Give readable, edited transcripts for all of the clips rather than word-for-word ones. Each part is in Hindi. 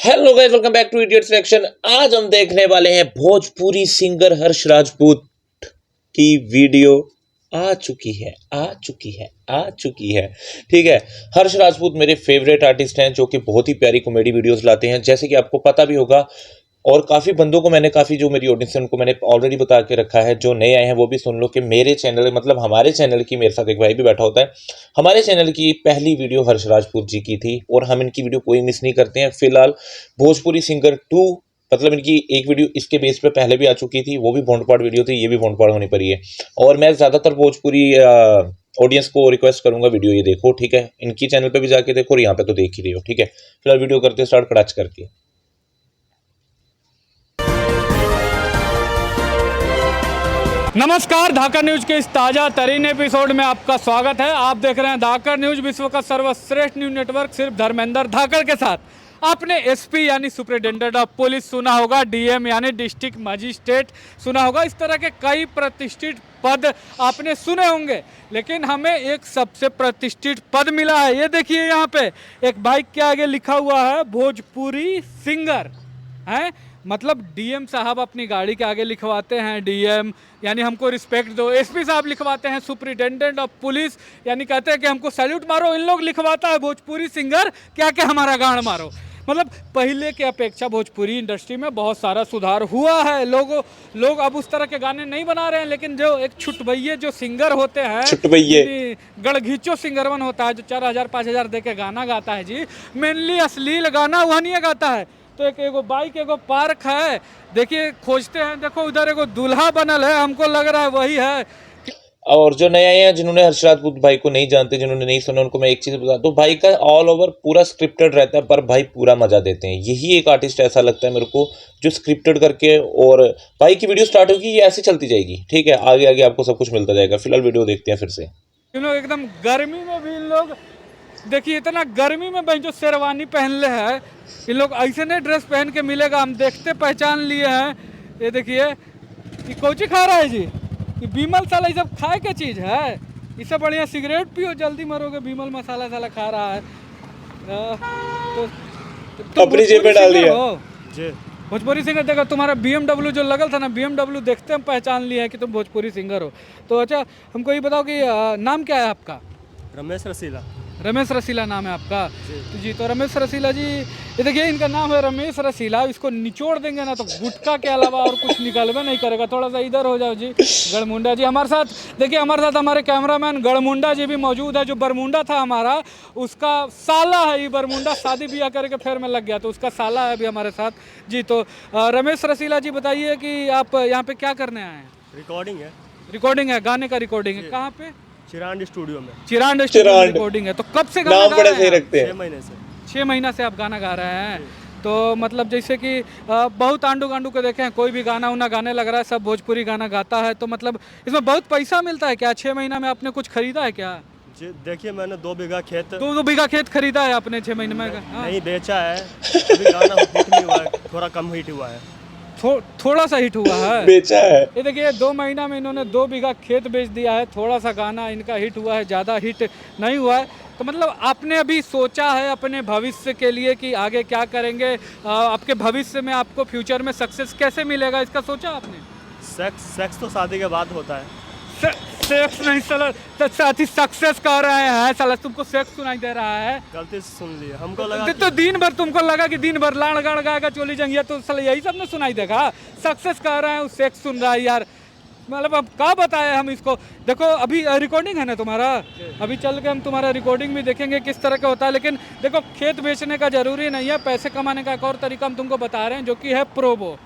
Hello guys, welcome back to idiot selection. आज हम देखने वाले हैं भोजपुरी सिंगर हर्ष राजपूत की वीडियो आ चुकी है। ठीक है। हर्ष राजपूत मेरे फेवरेट आर्टिस्ट हैं जो कि बहुत ही प्यारी कॉमेडी वीडियोस लाते हैं, जैसे कि आपको पता भी होगा। और काफ़ी बंदों को मैंने, काफ़ी जो मेरी ऑडियंस है उनको मैंने ऑलरेडी बता के रखा है। जो नए आए हैं वो भी सुन लो कि मेरे चैनल, मतलब हमारे चैनल की, मेरे साथ एक भाई भी बैठा होता है, हमारे चैनल की पहली वीडियो हर्ष राजपूत जी की थी और हम इनकी वीडियो कोई मिस नहीं करते हैं। फिलहाल भोजपुरी सिंगर 2, मतलब इनकी एक वीडियो इसके बेस पे पहले भी आ चुकी थी, वो भी भोंडपाड़ वीडियो थी, ये भी भोंडपाड़ होनी पड़ी है। और मैं ज़्यादातर भोजपुरी ऑडियंस को रिक्वेस्ट करूंगा वीडियो ये देखो, ठीक है। इनकी चैनल पे भी जाके देखो और यहाँ पे तो देख ही रही हो, ठीक है। फिलहाल वीडियो करते स्टार्ट कड़ाच करके। नमस्कार, धाकर न्यूज के इस ताज़ा तरीन एपिसोड में आपका स्वागत है। आप देख रहे हैं धाकर न्यूज, विश्व का सर्वश्रेष्ठ न्यूज नेटवर्क, सिर्फ धर्मेंद्र धाकर के साथ। आपने एसपी यानी सुपरिटेंडेंट ऑफ पुलिस सुना होगा, डीएम यानी डिस्ट्रिक्ट मजिस्ट्रेट सुना होगा, इस तरह के कई प्रतिष्ठित पद आपने सुने होंगे। लेकिन हमें एक सबसे प्रतिष्ठित पद मिला है। ये देखिए, यहाँ पे एक बाइक के आगे लिखा हुआ है भोजपुरी सिंगर है। मतलब डीएम साहब अपनी गाड़ी के आगे लिखवाते हैं डीएम यानी हमको रिस्पेक्ट दो, एसपी साहब लिखवाते हैं सुपरिटेंडेंट ऑफ पुलिस यानी कहते हैं कि हमको सैल्यूट मारो। इन लोग लिखवाता है भोजपुरी सिंगर क्या क्या हमारा गांड मारो। मतलब पहले के अपेक्षा भोजपुरी इंडस्ट्री में बहुत सारा सुधार हुआ है। लोग अब उस तरह के गाने नहीं बना रहे हैं, लेकिन जो एक छुटभैये जो सिंगर होते हैं, छुटभैये गढ़घीचो सिंगरवन होता है जो 4,000 5,000 दे के गाना गाता है जी, मेनली अश्लील गाना वह नहीं गाता है। तो एगो बाइक, एगो पार्क है, देखिए खोजते हैं, देखो उधर एगो दूल्हा बनल है, हमको लग रहा है वही है। और जो नए आए हैं, जिन्होंने हर्ष राजपूत भाई को नहीं जानते, जिन्होंने नहीं सुना, उनको मैं एक चीज़ बताता हूँ, भाई का ऑल ओवर पूरा स्क्रिप्टेड रहता है, पर भाई पूरा मजा देते हैं। यही एक आर्टिस्ट ऐसा लगता है मेरे को जो स्क्रिप्टेड करके, और भाई की वीडियो स्टार्ट होगी, ये ऐसे चलती जाएगी, ठीक है। आगे आगे आपको सब कुछ मिलता जाएगा। फिलहाल वीडियो देखते हैं फिर से। इन लोग एकदम गर्मी में भी, इन लोग देखिए इतना गर्मी में भाई जो शेरवानी पहन ले है, इन लोग ऐसे नहीं ड्रेस पहन के मिलेगा, हम देखते पहचान लिए हैं। ये देखिए, ये कोची खा रहा है जी, ये बीमल साला, ये सब खाए क्या चीज़ है? इससे बढ़िया सिगरेट पियो, जल्दी मरोगे। बीमल मसाला साला खा रहा है। तो अपनी जेब में डाल दिया जी। भोजपुरी सिंगर, देखो तुम्हारा BMW जो लगल था ना, BMW देखते हम पहचान लिए हैं कि तुम भोजपुरी सिंगर हो। तो अच्छा, हमको ये बताओ कि नाम क्या है आपका? रमेश रसीला। रमेश रसीला नाम है आपका जी। तो रमेश रसीला जी, ये देखिए इनका नाम है रमेश रसीला। इसको निचोड़ देंगे ना तो गुटखा के अलावा और कुछ निकलवे नहीं करेगा। थोड़ा सा इधर हो जाओ जी। गढ़मुंडा जी हमारे साथ, देखिए हमारे साथ हमारे कैमरामैन गढ़मुंडा जी भी मौजूद है। जो बरमुंडा था हमारा, उसका साला है ये बरमुंडा, शादी ब्याह करके फिर में लग गया, तो उसका साला है अभी हमारे साथ जी। तो रमेश रसीला जी बताइए कि आप यहाँ पे क्या करने आए हैं? रिकॉर्डिंग है। रिकॉर्डिंग है, गाने का रिकॉर्डिंग है। कहाँ पे? चिरांड स्टूडियो में। चिरांड स्टूडियो में रिकॉर्डिंग है। तो कब से गाना गा रहे हैं? 6 महीने से। 6 महीना से आप गाना गा रहे हैं। तो मतलब जैसे कि बहुत आंडू गांडू को देखे हैं, कोई भी गाना उना गाने लग रहा है, सब भोजपुरी गाना गाता है। तो मतलब इसमें बहुत पैसा मिलता है क्या? 6 महीना में आपने कुछ खरीदा है क्या? जी देखिए, मैंने 2 बीघा खेत, 2 बीघा खेत खरीदा है आपने 6 महीने में? नहीं बेचा है अभी। गाना हिट नहीं हुआ है, थोड़ा कम हिट हुआ है। थोड़ा सा हिट हुआ है, बेचा है। ये देखिए 2 महीना में इन्होंने 2 बीघा खेत बेच दिया है। थोड़ा सा गाना इनका हिट हुआ है, ज़्यादा हिट नहीं हुआ है। तो मतलब आपने अभी सोचा है अपने भविष्य के लिए कि आगे क्या करेंगे? आपके भविष्य में आपको फ्यूचर में सक्सेस कैसे मिलेगा, इसका सोचा आपने? सेक्स तो शादी के बाद होता है। सेक्स नहीं साला, साथी सक्सेस कह रहे हैं साला, तुमको सेक्स सुनाई दे रहा है। गलती से सुन लिया, हमको लगा तो दिन भर तुमको लगा कि दिन भर लाड़ गाड़ गाएगा, चोली जंगिया, तो साला यही सब ने सुनाई देगा। सक्सेस कह रहे हैं, सेक्स सुन रहा है यार। मतलब अब क्या बताए हम इसको। देखो अभी रिकॉर्डिंग है ना तुम्हारा, अभी चल के हम तुम्हारा रिकॉर्डिंग भी देखेंगे किस तरह का होता है। लेकिन देखो, खेत बेचने का जरूरी नहीं है, पैसे कमाने का एक और तरीका हम तुमको बता रहे हैं, जो कि है प्रोबो।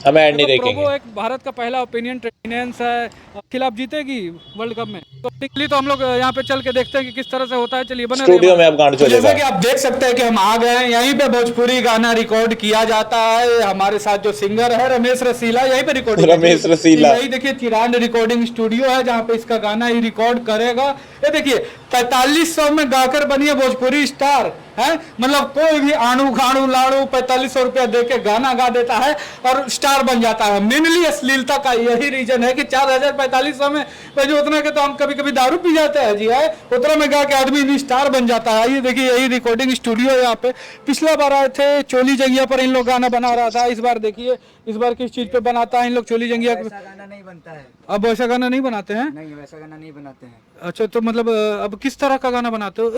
हम ऐड नहीं देखेंगे। प्रोबो एक भारत का पहला ओपिनियन ट्रेनिंस है। खिलाफ जीतेगी वर्ल्ड कप में, तो इसलिए तो हम लोग यहाँ पे चल के देखते हैं कि किस तरह से होता है। चलिए बने स्टूडियो में आप गाना चलेगा। जैसा कि आप देख सकते हैं कि हम आ गए हैं, यहीं पे भोजपुरी गाना रिकॉर्ड किया जाता है। हमारे साथ जो सिंगर है रमेश रसीला, यहीं पे रिकॉर्डिंग, रमेश रसीला, यही देखिए चिरांड रिकॉर्डिंग स्टूडियो है जहाँ पे इसका गाना ही रिकॉर्ड करेगा। ये देखिए 4500 में गाकर बनिए भोजपुरी स्टार है। मतलब कोई भी आणु खाणु लाड़ू 4500 रुपया दे के गाना गा देता है और स्टार बन जाता है। मेनली अश्लीलता का यही रीजन है कि 4500 में जो उतना के तो हम कभी कभी दारू पी जाते हैं जी है, उतना में गा के आदमी स्टार बन जाता है। ये देखिए यही रिकॉर्डिंग स्टूडियो है यहाँ पे। पिछला बार आए थे चोली जंगिया पर इन लोग गाना बना रहा था। इस बार देखिए इस बार किस चीज पे बनाता है इन लोग चोली जंगिया। वैसा गाना नहीं बनता है। अब वैसा गाना नहीं बनाते हैं? नहीं, वैसा गाना नहीं बनाते हैं। अच्छा तो मतलब अब किस तरह का गाना बनाते हो?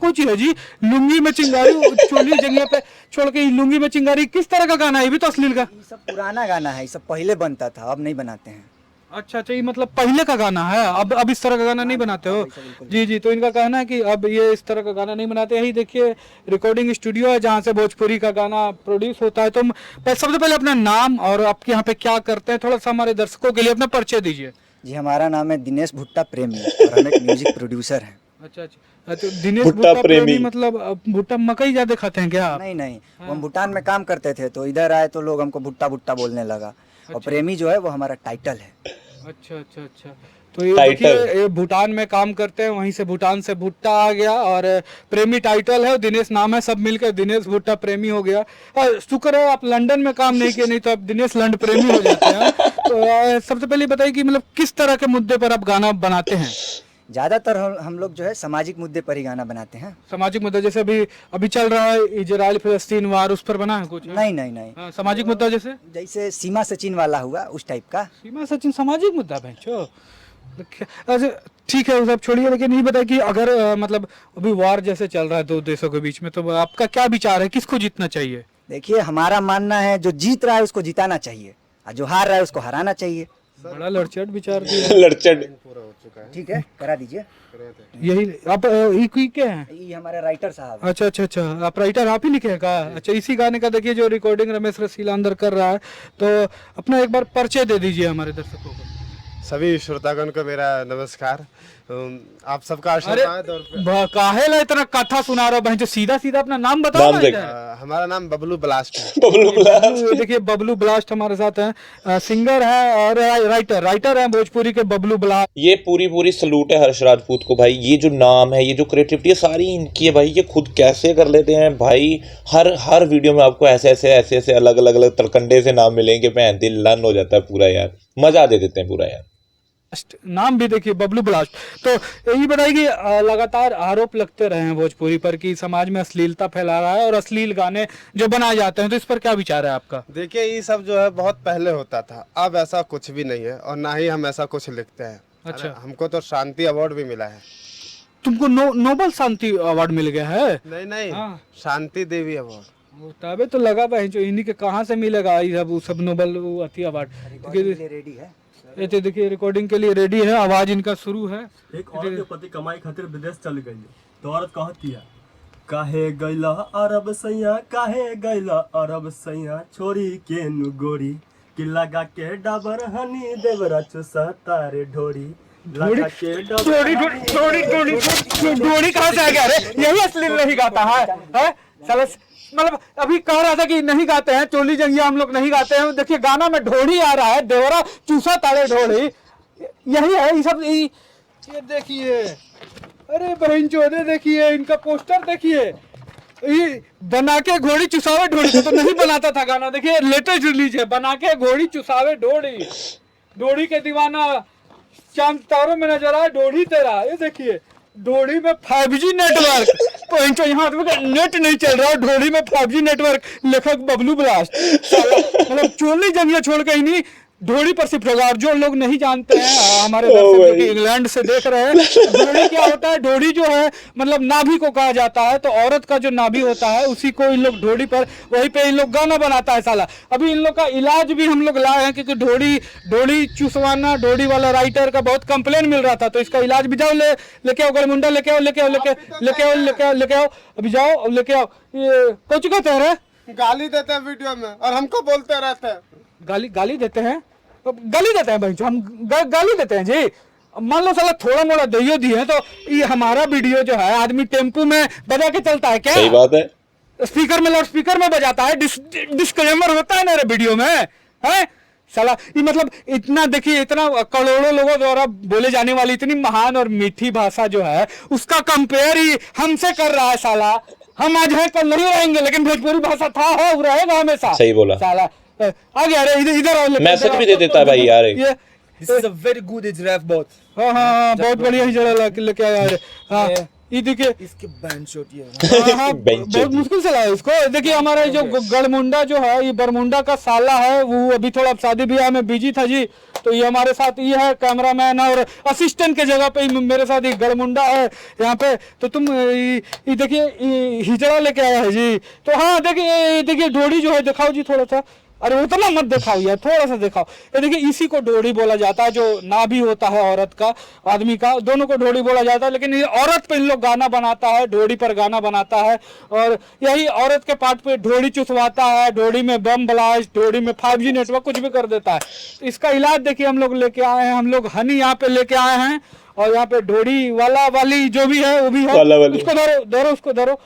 कौन चीज है जी? लुंगी में चिंगारी चोली जंगिया पे छोड़ के लुंगी में चिंगारी, किस तरह का गाना है? ये भी तो अश्लील का। ये सब पुराना गाना है, ये सब पहले बनता था, अब नहीं बनाते हैं। अच्छा अच्छा, ये मतलब पहले का गाना है, अब इस तरह का गाना नहीं बनाते हो? जी जी, तो इनका कहना है कि अब ये इस तरह का गाना नहीं बनाते। यही देखिए रिकॉर्डिंग स्टूडियो है जहाँ से भोजपुरी का गाना प्रोड्यूस होता है। तो सबसे पहले अपना नाम और आपके यहाँ पे क्या करते हैं, थोड़ा सा हमारे दर्शकों के लिए अपना परिचय दीजिए। जी, हमारा नाम है दिनेश भुट्टा प्रेमी और हम एक म्यूजिक प्रोड्यूसर हैं। अच्छा अच्छा, तो दिनेश भुट्टा प्रेमी मतलब भुट्टा मकई ज्यादा खाते हैं क्या आप? नहीं नहीं, वो हम भूटान में काम करते थे तो इधर आए तो लोग हमको भुट्टा भुट्टा बोलने लगा। और प्रेमी जो है वो हमारा टाइटल है। अच्छा अच्छा अच्छा, तो ये देखिए ये भूटान में काम करते हैं, वहीं से भूटान से भुट्टा आ गया और प्रेमी टाइटल है, दिनेश नाम है, सब मिलकर दिनेश भुट्टा प्रेमी हो गया। शुक्र है आप लंदन में काम नहीं किए, नहीं तो आप दिनेश लंड प्रेमी हो जाते हैं। तो सबसे पहले बताइए कि मतलब किस तरह के मुद्दे पर आप गाना बनाते हैं? ज्यादातर हम लोग जो है सामाजिक मुद्दे पर ही गाना बनाते हैं। सामाजिक मुद्दा जैसे अभी चल रहा है इजराइल फिलिस्तीन वार, उस पर बना है कुछ? नहीं नहीं नहीं, सामाजिक मुद्दा जैसे सीमा सचिन वाला हुआ उस टाइप का। सीमा सचिन सामाजिक मुद्दा भैंचो। अच्छा ठीक है, वो सब छोड़िए, लेकिन ये बताइए कि अगर मतलब अभी वार जैसे चल रहा है दो देशों के बीच में, तो आपका क्या विचार है, किसको जीतना चाहिए? देखिए हमारा मानना है जो जीत रहा है उसको जिताना चाहिए और जो हार रहा है उसको हराना चाहिए। बड़ा लड़चट विचार लड़चट पूरा हो चुका है। ठीक है, करा दीजिए। यही आप ये क्या है? ये हमारे राइटर साहब। अच्छा अच्छा अच्छा, आप राइटर आप ही लिखे हैं का? अच्छा, इसी गाने का देखिए जो रिकॉर्डिंग रमेश रसीला अंदर कर रहा है। तो अपना एक बार परिचय दे दीजिए हमारे दर्शकों को। सभी श्रोतागण को मेरा नमस्कार। आप सबका आशीर्वाद और काहेला इतना कथा सुना रहा बहन, सीधा सीधा अपना नाम बताओ ना। हमारा नाम बबलू ब्लास्ट है। बबलू ब्लास्ट। देखिए बबलू ब्लास्ट हमारे साथ हैं, सिंगर है और राइटर है भोजपुरी के बबलू ब्लास्ट। ये पूरी सलूट है हर्ष राजपूत को भाई। ये जो नाम है, ये जो क्रिएटिविटी है सारी इनकी है भाई। ये खुद कैसे कर लेते हैं भाई। हर वीडियो में आपको ऐसे अलग तलकंडे से नाम मिलेंगे, भैन दिल लन हो जाता है पूरा यार, मजा दे देते हैं पूरा यार। नाम भी देखिए बबलू ब्लास्ट। तो यही बताइए कि लगातार आरोप लगते रहे हैं भोजपुरी पर कि समाज में अश्लीलता फैला रहा है और अश्लील गाने जो बनाए जाते हैं, तो इस पर क्या विचार है आपका? देखिए ये सब जो है बहुत पहले होता था, अब ऐसा कुछ भी नहीं है और ना ही हम ऐसा कुछ लिखते हैं। अच्छा, हमको तो शांति अवार्ड भी मिला है। तुमको नोबल शांति अवार्ड मिल गया है? नहीं, शांति देवी अवार्ड। तबे तो लगा भाई जो इन्हीं के कहाँ से मिलेगा ये सब नोबल अवार्ड। रेडी है, ये तो देखिए रिकॉर्डिंग के लिए रेडी है, आवाज इनका शुरू है। एक औरत के पति कमाई खातिर विदेश चल गई तो औरत कहत किया, काहे गैला अरब सैया, काहे गैला अरब सैया, छोरी के नु गोरी कि लगा के डाबर हनी देवरा चुसा तारे ढोरी। लगा के डोरी कहाँ से आ गया? अरे यही अश्लील नहीं गाता है? साला मतलब अभी कह रहा था कि नहीं गाते हैं चोली जंगिया, हम लोग नहीं गाते हैं। देखिए गाना में ढोड़ी आ रहा है, देवरा चूसा ताड़े ढोड़ी, यही है ये सब। ये देखिए, अरे बहन चोदे देखिए इनका पोस्टर देखिए, ये बना के घोड़ी चुसावे ढोड़ी तो नहीं बनाता था गाना। देखिए लेटेस्ट रिलीज है, बना के घोड़ी चुसावे ढोड़ी, ढोड़ी के दीवाना चांद तारों में नजर आए ढोड़ी तेरा। ये देखिए ढोड़ी में 5G नेटवर्क, तो यहाँ नेट नहीं चल रहा है, ढोड़ी में 5G नेटवर्क। लेखक बबलू ब्लास्ट मतलब चोली जंगिया छोड़ के ही नहीं ढोड़ी पर शिफ्ट होगा। और जो लोग नहीं जानते हैं हमारे दर्शक जो कि इंग्लैंड से देख रहे हैं, ढोड़ी क्या होता है? ढोड़ी जो है मतलब नाभि को कहा जाता है, तो औरत का जो नाभि होता है उसी को इन लोग ढोड़ी पर, वहीं पे इन लोग गाना बनाता है साला। अभी इन लोग का इलाज भी हम लोग लाए हैं क्योंकि ढोड़ी चुसवाना, ढोड़ी वाला राइटर का बहुत कंप्लेन मिल रहा था, तो इसका इलाज भी जाओ लेके आओ, गलमुंडा लेके आओ, अभी जाओ लेके आओ। ये कुछ कहते हैं, गाली देते हैं वीडियो में और हमको बोलते रहते हैं। गाली देते हैं, गाली देते हैं भाई, हम गाली देते हैं जी। मान लो साला थोड़ा मोड़ा दइयो दिए तो ये हमारा वीडियो जो है आदमी टेम्पू में बजा के चलता है क्या? सही बात है। स्पीकर में लाउड स्पीकर में बजाता है, डिस्क्लेमर होता है ना वीडियो में, है साला ये मतलब इतना देखिए, इतना करोड़ों लोगों द्वारा बोले जाने वाली इतनी महान और मीठी भाषा जो है, उसका कंपेयर ही हमसे कर रहा है साला। हम आज हैं कल नहीं रहेंगे, लेकिन भोजपुरी भाषा था है, वो रहेगा हमेशा। सही बोला साला आ गया रे, इधर इधर आओ, मैसेज भी दे देता है भाई यार। ये This is a very good giraffe boat. हाँ हाँ हाँ, बहुत बढ़िया ही जड़ा लेके आया रे। हाँ ये देखिए, इसके बैंड शॉट ये हाँ हाँ, बेंच बहुत मुश्किल से लाया इसको। देखिए हमारा जो गढ़मुंडा जो है, ये बरमुंडा का साला है, वो अभी थोड़ा शादी ब्याह में बिजी था जी, तो ये हमारे साथ ये है कैमरामैन और असिस्टेंट के जगह पे मेरे साथ ये गढ़मुंडा है यहाँ पे। तो तुम ये देखिए हिजड़ा लेके आया है जी। तो हाँ देखिए डोरी जो है दिखाओ जी थोड़ा सा। अरे उतना मत दिखाओ यार, थोड़ा सा दिखाओ। ये देखिए इसी को डोरी बोला जाता है, जो नाभि होता है औरत का आदमी का, दोनों को डोरी बोला जाता है। लेकिन ये औरत पे इन लोग गाना बनाता है, डोरी पर गाना बनाता है, और यही औरत के पार्ट पे डोरी चुसवाता है, डोरी में बम ब्लास्ट, डोरी में 5G नेटवर्क कुछ भी कर देता है। तो इसका इलाज देखिए हम लोग लेके आए हैं, हम लोग हनी यहाँ पे लेके आए हैं, और यहाँ पे डोरी वाला वाली जो भी है वो भी है। उसको धरो धरो, उसको धरो,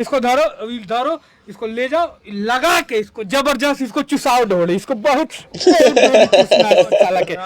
इसको धरो धरो, इसको ले जाओ, लगा के इसको जबरदस्त इसको चुसाओ डोरी, इसको बहुत साला के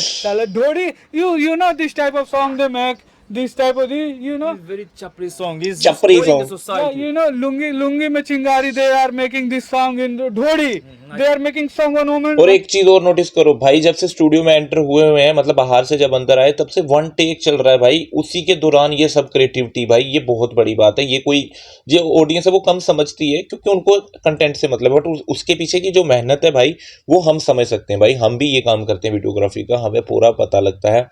साला डोरी। You know this type of song they make, this type of you know very chapri song. He's Chapri destroying the song. society. you know lungi में चिंगारी, they are making this song in ढोड़ी, they are making song on women। और एक चीज और नोटिस करो भाई, जब से स्टूडियो में एंटर हुए हैं, मतलब बाहर से जब अंदर आए, तब से 1 टेक चल रहा है भाई। उसी के दौरान ये सब क्रिएटिविटी भाई, ये बहुत बड़ी बात है। ये कोई जो ऑडियंस है वो कम समझती है, क्योंकि उनको कंटेंट से मतलब, बट उसके पीछे की जो मेहनत है भाई, वो हम समझ सकते हैं भाई। हम भी ये काम करते हैं वीडियोग्राफी का, हमें पूरा पता लगता है।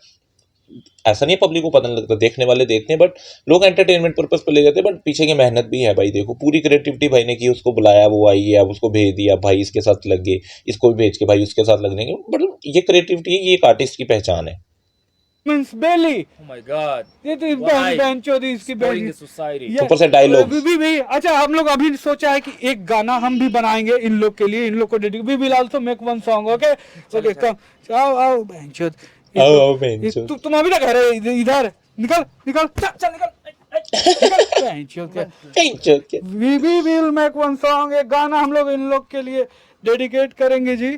ऐसा नहीं पब्लिक को पता नहीं लगता, देखने वाले देखते हैं, बट लोग एंटरटेनमेंट पर्पस पे ले जाते हैं, बट पीछे की मेहनत भी है भाई। देखो पूरी क्रिएटिविटी भाई ने की, उसको बुलाया, वो आई है, अब उसको भेज दिया, भाई इसके साथ लग गए, इसको भी भेज के भाई उसके साथ लगने के, मतलब ये क्रिएटिविटी है, ये एक आर्टिस्ट की पहचान है। मींस बेली, Oh my God. ये तो Why? बेंचोदी इसकी Destroying बेली। the society. ऊपर से डायलॉग भी अच्छा, हम लोग अभी सोचा है कि एक गाना हम भी बनाएंगे इन लोग के लिए, इन लोग को dedicate. We will also make one song, okay okay, come आओ आओ बेंचोद, आओ बेंचोद। तुम अभी तक है इधर, निकल निकल, चल निकल बेंचोद के। We will make one song, एक गाना हम लोग इन लोग के लिए डेडिकेट करेंगे जी।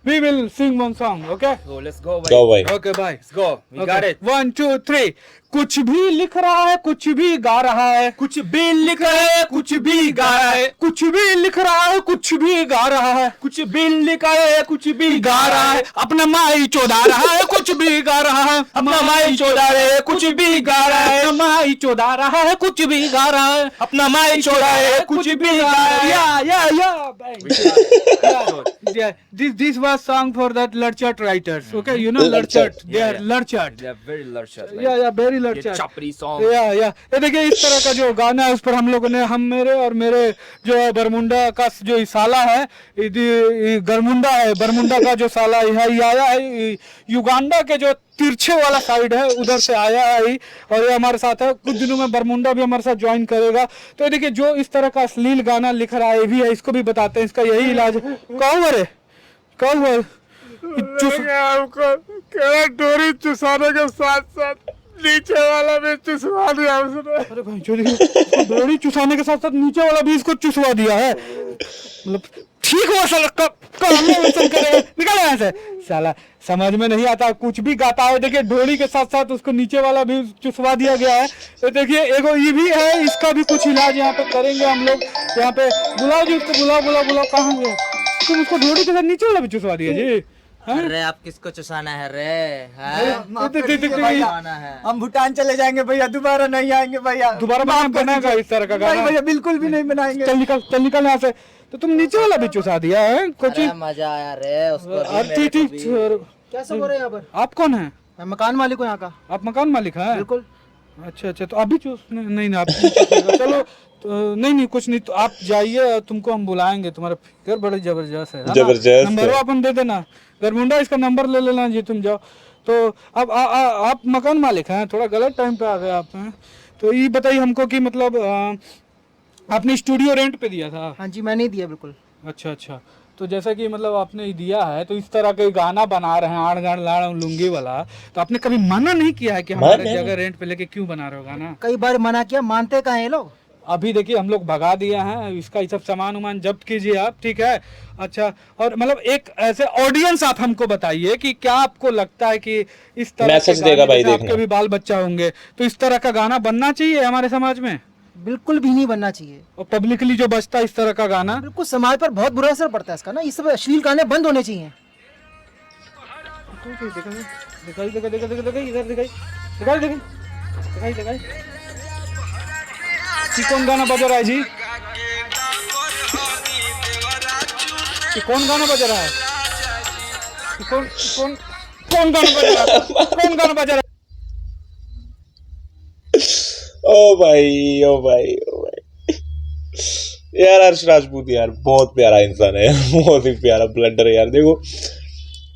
We will sing one song, okay So let's go. जाओ भाई। Okay bye. Let's go. We got it. 1 2 3। कुछ भी लिख रहा है, कुछ भी गा रहा है, कुछ भी लिख रहा है, कुछ भी गा रहा है, कुछ भी लिख रहा है, कुछ भी गा रहा है, कुछ भी लिख रहा है, कुछ भी गा रहा है, अपना माई चोदा रहा है, कुछ भी गा रहा है, अपना माई चोदा रहा है, कुछ भी गा रहा है, अपना माई चोदा रहा है, कुछ भी गा रहा है, अपना माई चोदा है, कुछ भी गा रहा है। Yeah, this was song for that Lurchart writers, okay? You know Lurchart, they are Lurchart. They are very lurchart. Yeah, very ये Lurchart. chapri song. या ये देखिए इस तरह का जो गाना है, उस पर हम लोगों ने, हम मेरे और मेरे जो है बरमुंडा का जो साला है, गरमुंडा है, बरमुंडा का जो साला है, ये आया है युगांडा के जो तिरछे वाला साइड है, उधर से आया है और ये हमारे साथ है। कुछ दिनों में बरमुंडा भी हमारे साथ ज्वाइन करेगा। तो देखिए जो इस तरह का अश्लील गाना लिख रहा है, ये भी है, इसको भी बताते हैं, इसका यही इलाज है। कौन है डोरी चुसाने के साथ साथ नीचे वाला भी चुसवा दिया उसने। अरे भाई जो देखिए, डोरी चुसाने के साथ साथ नीचे वाला भी इसको चुसवा दिया है। मतलब ठीक हो साला, निकल यहाँ से साला, समझ में नहीं आता, कुछ भी गाता है। देखिए डोरी के साथ साथ उसको नीचे वाला भी चुसवा दिया गया है। तो देखिए एगो ये भी है, इसका भी कुछ इलाज यहाँ पे करेंगे हम लोग। यहाँ पे बुलाओ जी उसको, बुलाओ कहाँ गया तुम? उसको डोरी के साथ नीचे वाला भी चुसवा दिया जी। अरे आप किसको चुसाना है रे? हम भूटान चले जाएंगे भैया, दोबारा नहीं आएंगे भैया, दोबारा बनाएगा इस तरह का गाना भैया, बिल्कुल भी नहीं बनाएंगे। चल निकल यहाँ से। तो तुम नीचे वाला भी चुसा दिया है कुछ। अरे मजा आया रे उसको। ठीक क्या सब हो रहा है यहाँ पर? आप कौन है? मैं मकान मालिक हूँ यहाँ का। आप मकान मालिक हैं? बिल्कुल। अच्छा तो अभी नहीं आप नहीं चूसेगा। चलो तो नहीं कुछ नहीं, तो आप जाइए, तुमको हम बुलाएंगे, तुम्हारा फिगर बड़े जबरदस्त है। जबरदस्त नंबर अपन दे देना, गरमुंडा इसका नंबर ले लेना जी, तुम जाओ। तो अब आप मकान मालिक हैं, थोड़ा गलत टाइम पे आ गए आप हैं। तो ये बताइए हमको कि मतलब आपने स्टूडियो रेंट पे दिया था? हाँ जी, मैंने दिया बिल्कुल। अच्छा तो जैसा कि मतलब आपने दिया है, तो इस तरह के गाना बना रहे हैं आड़ गाड़ लाड़ लुंगी वाला, तो आपने कभी मना नहीं किया है कि हमारे जगह रेंट पे लेके क्यों बना रहे हो गाना? कई बार मना किया, मानते कहाँ हैं ये लोग? अभी देखिए हम लोग भगा दिया है इसका, ये सब सामान वामान जब्त कीजिए आप, ठीक है। अच्छा, और मतलब एक ऐसे ऑडियंस आप हमको बताइए कि क्या आपको लगता है कि इस तरह मैसेज के देगा गाने, भाई, जैसे देखना। आपके भी बाल बच्चा होंगे, तो इस तरह का गाना बनना चाहिए हमारे समाज में, बिल्कुल भी नहीं बनना चाहिए। और पब्लिकली जो बजता है इस तरह का गाना, बिल्कुल समाज पर बहुत बुरा असर पड़ता है इसका ना, ये सब अश्लील गाने बंद होने चाहिए। दिखाई दिखाई दिखाई दिखाई दिखाई इधर दिखाई दिखाई दिखाई दिखाई दिखाई कि कौन गाना बज रहा है जी? कि कौन गाना बज रहा है? कि कौन कौन कौन गाना बज रहा है? कौन गाना बज रहा है? ओ भाई, ओ भाई, ओ भाई यार, हर्ष राजपूत यार बहुत प्यारा इंसान है, बहुत ही प्यारा ब्लडर है यार। देखो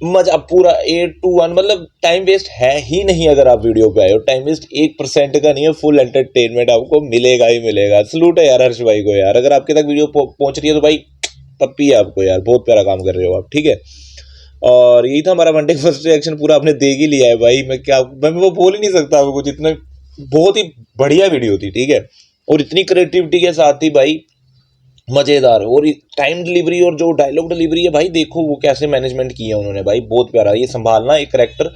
मजा पूरा 8 to 1, मतलब टाइम वेस्ट है ही नहीं। अगर आप वीडियो पे आए हो, टाइम वेस्ट 1% का नहीं है, फुल एंटरटेनमेंट आपको मिलेगा ही मिलेगा। सलूट है यार हर्ष भाई को यार, अगर आपके तक वीडियो पहुंच रही है तो भाई पप्पी है आपको यार, बहुत प्यारा काम कर रहे हो आप, ठीक है। और यही था हमारा वन डे फर्स्ट रिएक्शन, पूरा आपने देख ही लिया है भाई। मैं वो बोल ही नहीं सकता आपको, जितना बहुत ही बढ़िया वीडियो थी, ठीक है। और इतनी क्रिएटिविटी के साथ ही भाई मज़ेदार, और टाइम डिलीवरी और जो डायलॉग डिलीवरी है भाई, देखो वो कैसे मैनेजमेंट किया उन्होंने भाई, बहुत प्यारा। ये संभालना एक करेक्टर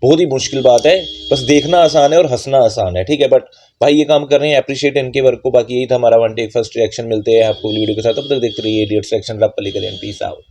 बहुत ही मुश्किल बात है, बस देखना आसान है और हंसना आसान है, ठीक है। बट भाई ये काम कर रहे हैं, अप्रिशिएट इनके वर्क को। बाकी यही था हमारा वन टेक फर्स्ट रिएक्शन। मिलते हैं आपको वीडियो के साथ, तब तक देखते रहिए इडियट्स रिएक्शन। रब पली करें, पीस आउट।